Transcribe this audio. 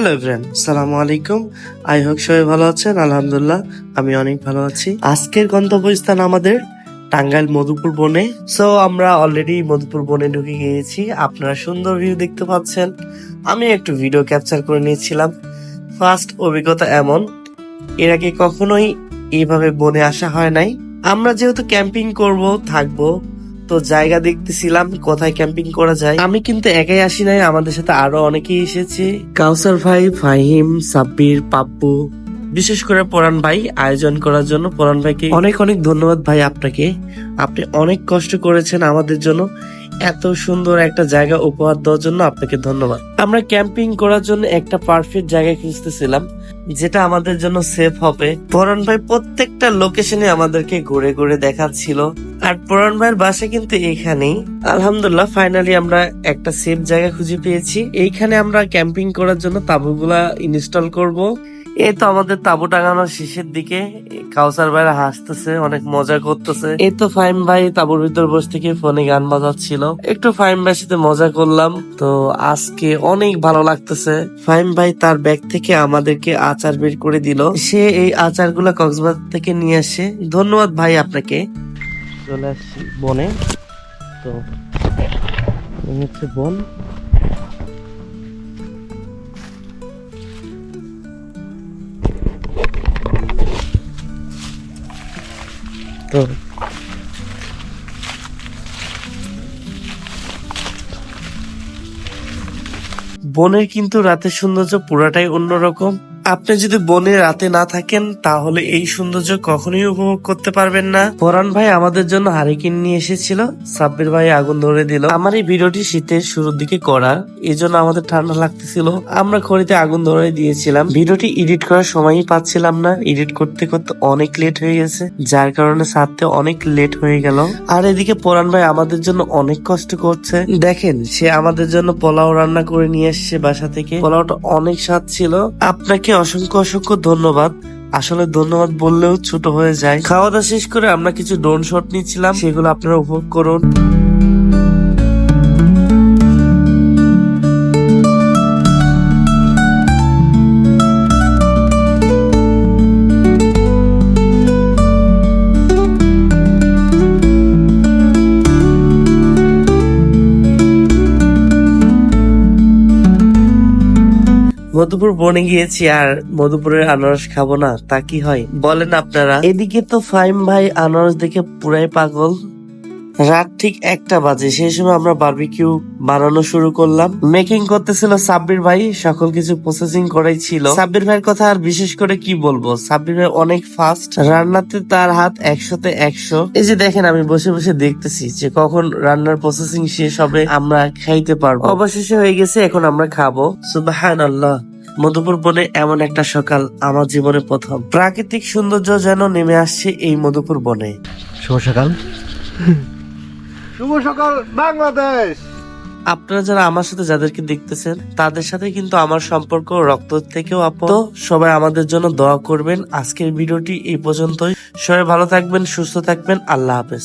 Hello everyone, আসসালামু আলাইকুম। I hope সবাই ভালো আছেন। আলহামদুলিল্লাহ আমি অনেক ভালো আছি। আজকের গন্তব্যস্থান আমাদের টাঙ্গাইল মধুপুর বনে। সো আমরা অলরেডি মধুপুর বনে ঢুকে গিয়েছি। আপনারা সুন্দর ভিউ দেখতে পাচ্ছেন। আমি একটু ভিডিও ক্যাপচার করে নিয়েছিলাম। ফার্স্ট অভিজ্ঞতা এমন, এর আগে কখনোই এইভাবে বনে আসা হয় নাই। আমরা যেহেতু ক্যাম্পিং করব থাকবো, তো জায়গা দেখতেছিলাম কোথায় ক্যাম্পিং করা যায়। আমি কিন্তু একাই আসি নাই, আমাদের সাথে আরো অনেকেই এসেছে। কাউসার ভাই, ফাহিম, সাব্বির, পাপ্পু, বিশেষ করে পরাণ ভাই আয়োজন করার জন্য। পরাণ ভাইকে অনেক অনেক ধন্যবাদ ভাই আপনাকে। আপনি অনেক কষ্ট করেছেন আমাদের জন্য, এত সুন্দর একটা জায়গা উপহার দেওয়ার জন্য আপনাকে ধন্যবাদ। আমরা ক্যাম্পিং করার জন্য একটা পারফেক্ট জায়গা খুঁজতেছিলাম যেটা আমাদের জন্য সেফ হবে। পরাণ ভাই প্রত্যেকটা লোকেশনে আমাদেরকে ঘুরে ঘুরে দেখাচ্ছিল। আর পরাণ ভাইয়ের বাসা কিন্তু এইখানেই। আলহামদুলিল্লাহ ফাইনালি আমরা একটা সেফ জায়গা খুঁজে পেয়েছি। এইখানে আমরা ক্যাম্পিং করার জন্য তাঁবুগুলা ইনস্টল করব। এই তো আমাদের তাঁবু টাঙানোর শেষের দিকে। কাউসার ভাইরা হাসতেছে, অনেক মজা করতেছে। এই তো ফাহিম ভাই তাঁবুর ভিতর বসে থেকে ফোনে গান বাজাচ্ছিল। একটু ফাহিম ভাইয়ের সাথে মজা করলাম। তো আজকে অনেক ভালো লাগতেছে। ফাহিম ভাই তার ব্যাগ থেকে আমাদেরকে আচার বের করে দিল। সে এই আচারগুলা কক্সবাজার থেকে নিয়ে আসে। ধন্যবাদ ভাই আপনাকে। চলে আসছি বনে। তো হচ্ছে বন। তো বনের কিন্তু রাতের সৌন্দর্য পুরাটাই অন্যরকম। আপনি যদি বনে রাতে না থাকেন তাহলে এই সৌন্দর্য কখনোই উপভোগ করতে পারবেন না। পরাণ ভাই আমাদের জন্য হারিকেন নিয়ে এসেছিল, সাব্বির ভাই আগুন ধরে দিল। আমার এই ভিডিওটি শীতের শুরুর দিকে করা, এই জন্য আমাদের ঠান্ডা লাগতেছিল। আমরা খড়িতে আগুন ধরে দিয়েছিলাম। ভিডিওটি এডিট করার সময়ই পাচ্ছিলাম না, এডিট করতে করতে অনেক লেট হয়ে গেছে, যার কারণে ছাড়তে অনেক লেট হয়ে গেল। আর এদিকে পরাণ ভাই আমাদের জন্য অনেক কষ্ট করছে। দেখেন, সে আমাদের জন্য পোলাও রান্না করে নিয়ে এসছে বাসা থেকে। পোলাওটা অনেক স্বাদ ছিল। আপনাকে অসংখ্য অসংখ্য ধন্যবাদ। আসলে ধন্যবাদ বললেও ছোট হয়ে যায়। খাওয়া দাওয়া শেষ করে আমরা কিছু ড্রোন শট নিচ্ছিলাম, সেগুলো আপনারা উপভোগ করুন। মধুপুর বনে গিয়েছি আর মধুপুরের আনারস খাবো না তা কি হয় বলেন আপনারা। এদিকে তো ফাহিম ভাই আনারস দেখে পুরাই পাগল। রাত ঠিক 1টা বাজে, সেই সময় আমরা বারবিকিউ বানানো শুরু করলাম। মেকিং করতেছিল সাব্বির ভাই, সকল কিছু প্রসেসিং করাই ছিল। সাব্বির ভাইয়ের কথা আর বিশেষ করে কি বলবো, সাব্বির ভাই অনেক ফাস্ট রান্নাতে, তার হাত 100তে 100। এই যে দেখেন, আমি বসে বসে দেখতেছি যে কখন রান্নার প্রসেসিং শেষ হবে, আমরা খাইতে পারবো। অবশেষে হয়ে গেছে, এখন আমরা খাবো। সুবহানাল্লাহ। মধুপুর বনে এমন একটা সকাল আমার জীবনে প্রথম। প্রাকৃতিক সৌন্দর্য যেন নেমে আসছে এই মধুপুর বনে। শুভ সকাল। শুভ সকাল বাংলাদেশ। আপনারা যারা আমার সাথে যাদেরকে দেখতেছেন তাদের সাথে কিন্তু আমার সম্পর্ক রক্ত থেকেও আপন। তো সবাই আমাদের জন্য দোয়া করবেন। আজকের ভিডিওটি এই পর্যন্তই। সবাই ভালো থাকবেন, সুস্থ থাকবেন। আল্লাহ হাফেজ।